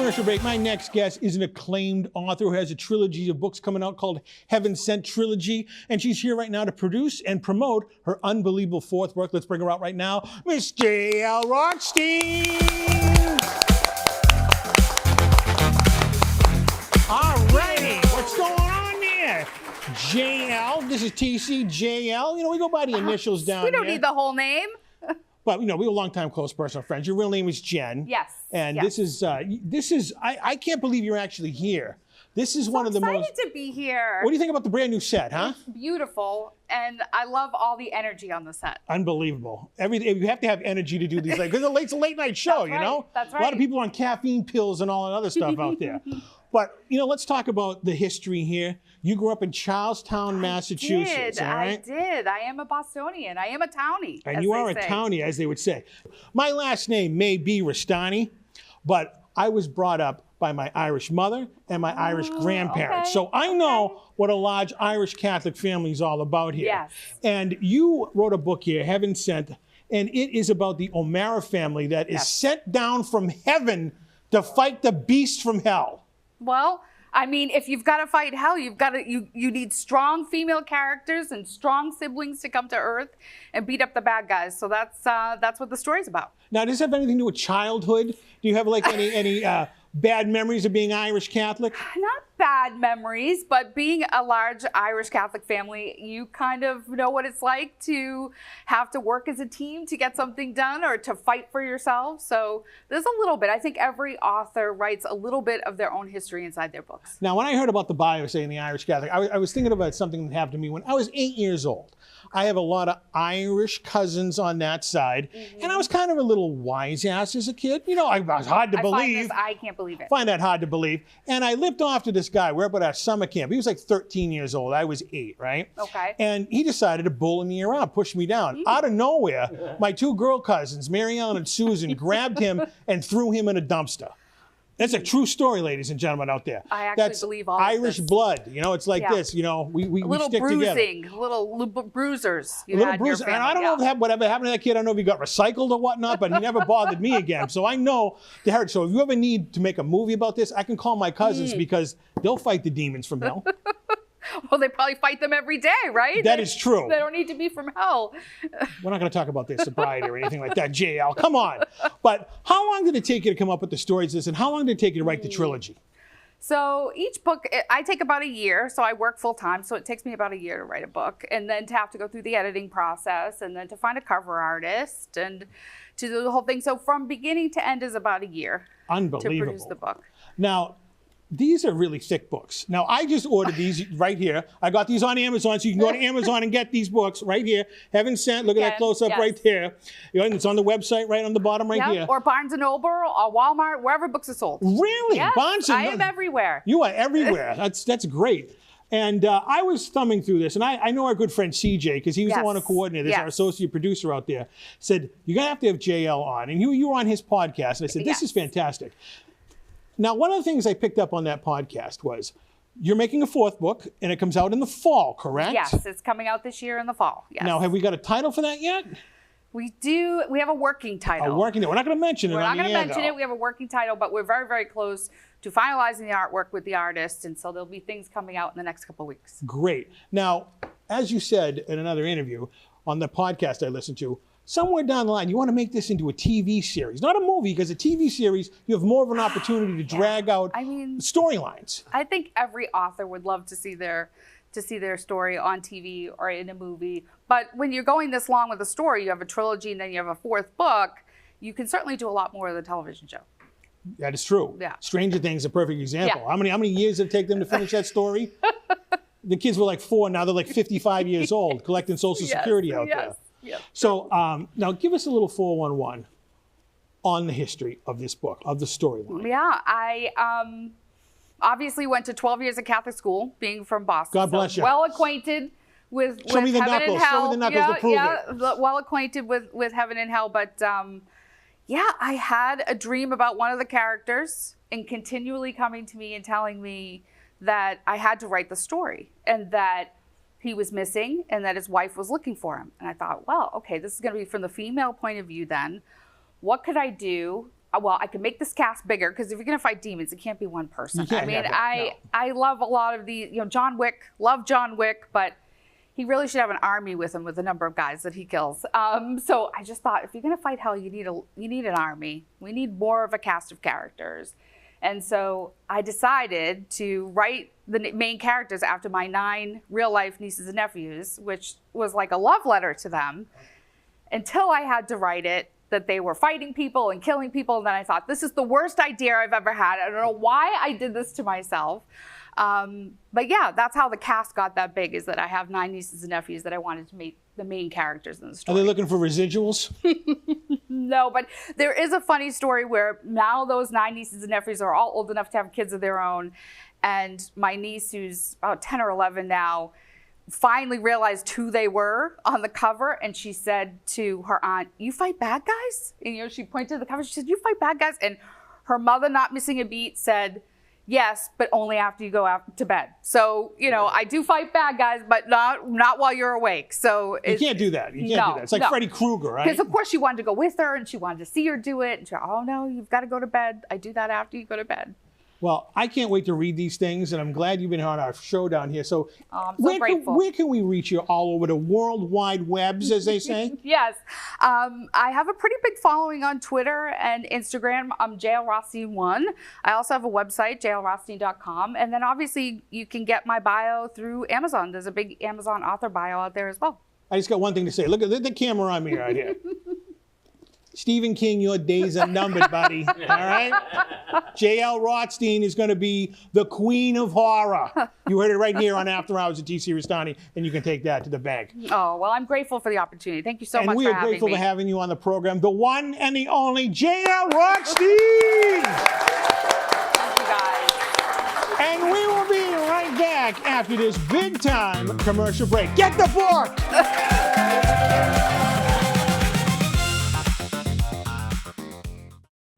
commercial break. My next guest is an acclaimed author who has a trilogy of books coming out called Heaven Sent Trilogy. And she's here right now to produce and promote her unbelievable fourth book. Let's bring her out right now, Miss J.L. Rothstein. All righty, what's going on there? J.L., this is TC, J.L. You know, we go by the initials down We don't here. need the whole name. But, you know, we were longtime close personal friends. Your real name is Jen. Yes. And yes. this is, I can't believe you're actually here. This is one of the most. Excited to be here. What do you think about the brand new set, huh? It's beautiful, and I love all the energy on the set. Unbelievable. You have to have energy to do these, because it's a late night show, That's you right. know? That's right. A lot of people on caffeine pills and all that other stuff out there. But, you know, let's talk about the history here. You grew up in Charlestown, Massachusetts, all right? I did. I am a Bostonian. I am a townie. And you are a townie, as they would say. My last name may be Restani, but I was brought up by my Irish mother and my Irish grandparents. Okay. So I know what a large Irish Catholic family is all about here. Yes. And you wrote a book here, Heaven Sent, and it is about the O'Mara family that is sent down from heaven to fight the beast from hell. Well, I mean, if you've got to fight hell, you need strong female characters and strong siblings to come to Earth and beat up the bad guys. So that's what the story's about. Now, does this have anything to do with childhood? Do you have like any bad memories of being Irish Catholic? Not bad memories, but being a large Irish Catholic family, you kind of know what it's like to have to work as a team to get something done or to fight for yourself. So there's a little bit. I think every author writes a little bit of their own history inside their books. Now, when I heard about the bio saying the Irish Catholic, I was thinking about something that happened to me when I was 8 years old. I have a lot of Irish cousins on that side, and I was kind of a little wise ass as a kid. You know, I was hard to believe. I can't believe it. Find that hard to believe. And I lipped off to this guy. We're up at our summer camp. He was like 13 years old. I was 8, right? Okay. And he decided to bully me around, push me down. Out of nowhere, my two girl cousins, Mary Ellen and Susan, grabbed him and threw him in a dumpster. That's a true story, ladies and gentlemen out there. I actually That's believe all Irish of this. blood. You know, it's like this. You know, we little stick bruising, together. little bruisers. A little bruise. And I don't know if whatever happened to that kid. I don't know if he got recycled or whatnot, but he never bothered me again. So I know the heritage. So if you ever need to make a movie about this, I can call my cousins because they'll fight the demons from hell. Well, they probably fight them every day, right? That is true. They don't need to be from hell. We're not going to talk about their sobriety or anything like that, JL. Come on. But how long did it take you to come up with the stories of this, and how long did it take you to write the trilogy? So each book, I take about a year. So I work full time. So it takes me about a year to write a book, and then to have to go through the editing process, and then to find a cover artist, and to do the whole thing. So from beginning to end is about a year. Unbelievable. To produce the book. Now, these are really thick books. Now, I just ordered these right here. I got these on Amazon, so you can go to Amazon and get these books right here. Heaven Sent, look at that close-up right there. You know, and it's on the website right on the bottom right here. Or Barnes & Noble, or Walmart, wherever books are sold. Really? Yes, Barnes & I am everywhere. You are everywhere. That's great. And I was thumbing through this, and I know our good friend CJ, because he was the one who coordinated this, our associate producer out there, said, you're going to have JL on. And you were on his podcast, and I said, this is fantastic. Now, one of the things I picked up on that podcast was you're making a fourth book, and it comes out in the fall, correct? Yes, it's coming out this year in the fall. Yes. Now, have we got a title for that yet? We do. We have a working title. A working title. We're not going to mention it on the air, We're not going to mention it. We have a working title, but we're very, very close to finalizing the artwork with the artist, and so there'll be things coming out in the next couple of weeks. Great. Now, as you said in another interview on the podcast I listened to, somewhere down the line, you want to make this into a TV series. Not a movie, because a TV series, you have more of an opportunity to drag out storylines. I think every author would love to see their story on TV or in a movie. But when you're going this long with a story, you have a trilogy and then you have a fourth book, you can certainly do a lot more of the television show. That is true. Yeah. Stranger Things is a perfect example. Yeah. How many years did it take them to finish that story? The kids were like 4, now they're like 55 years old, collecting Social Security out there. Yep. So now give us a little 411 on the history of this book, of the storyline. Yeah, I obviously went to 12 years of Catholic school, being from Boston. God bless you. Well acquainted with Show me the heaven knuckles. and hell. Show me the knuckles to prove it. Well acquainted with heaven and hell. But yeah, I had a dream about one of the characters and continually coming to me and telling me that I had to write the story and that he was missing and that his wife was looking for him. And I thought, well, okay, this is going to be from the female point of view then. What could I do well, I can make this cast bigger, because if you're going to fight demons, it can't be one person. You can't I mean, have that, no. I love a lot of the, John Wick, love John Wick, but he really should have an army with him with the number of guys that he kills. So I just thought, if you're going to fight hell, you need an army. We need more of a cast of characters. And so I decided to write the main characters after my 9 real-life nieces and nephews, which was like a love letter to them, until I had to write it that they were fighting people and killing people. And then I thought, this is the worst idea I've ever had. I don't know why I did this to myself. But yeah, that's how the cast got that big, is that I have 9 nieces and nephews that I wanted to make the main characters in the story. Are they looking for residuals? No, but there is a funny story where now those 9 nieces and nephews are all old enough to have kids of their own. And my niece, who's about 10 or 11 now, finally realized who they were on the cover. And she said to her aunt, "You fight bad guys?" And she pointed to the cover. She said, "You fight bad guys?" And her mother, not missing a beat, said, "Yes, but only after you go out to bed." So, I do fight bad guys, but not while you're awake. So you can't do that. You can't do that. It's like Freddy Krueger, right? Because of course she wanted to go with her, and she wanted to see her do it. And she, "Oh no, you've got to go to bed. I do that after you go to bed." Well, I can't wait to read these things, and I'm glad you've been on our show down here. So, I'm so grateful. Where can we reach you all over the world wide webs, as they say? Yes. I have a pretty big following on Twitter and Instagram. I'm JL Rothstein 1. I also have a website, jlrothstein.com. And then obviously you can get my bio through Amazon. There's a big Amazon author bio out there as well. I just got one thing to say. Look at the camera on me right here. Stephen King, your days are numbered, buddy. All right? JL Rothstein is going to be the queen of horror. You heard it right here on After Hours at TC Restani, and you can take that to the bank. Oh, well, I'm grateful for the opportunity. Thank you so much for having me. And we are grateful for having you on the program. The one and the only JL Rothstein. Thank you, guys. And we will be right back after this big-time commercial break. Get the book!